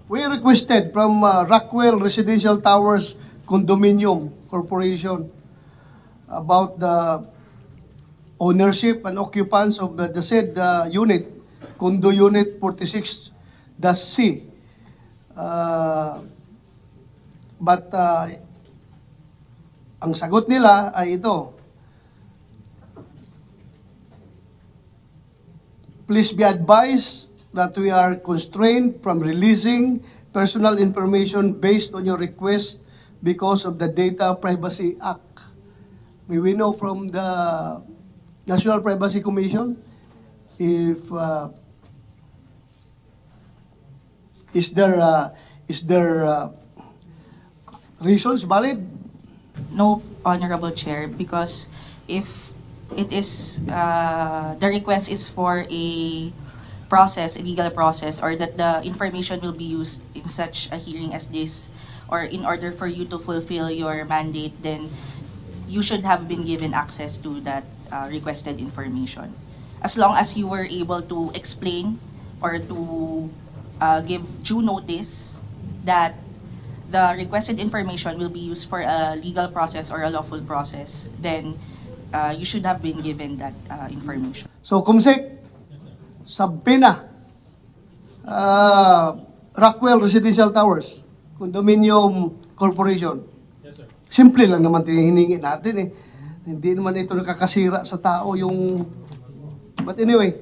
We requested from Rockwell Residential Towers Condominium Corporation about the ownership and occupants of the said unit, Condo Unit 46-C. But ang sagot nila ay ito. Please be advised that we are constrained from releasing personal information based on your request because of the Data Privacy Act. May we know from the National Privacy Commission if is there reasons valid? No, Honorable Chair, because if it is, the request is for a process, a legal process, or that the information will be used in such a hearing as this, or in order for you to fulfill your mandate, then you should have been given access to that requested information. As long as you were able to explain or to give due notice that the requested information will be used for a legal process or a lawful process, then you should have been given that information. So, Kumsek, sabi na, Rockwell Residential Towers, Condominium Corporation. Yes, sir. Simple lang naman hiningi natin eh. Hindi naman ito nakakasira sa tao yung... But anyway,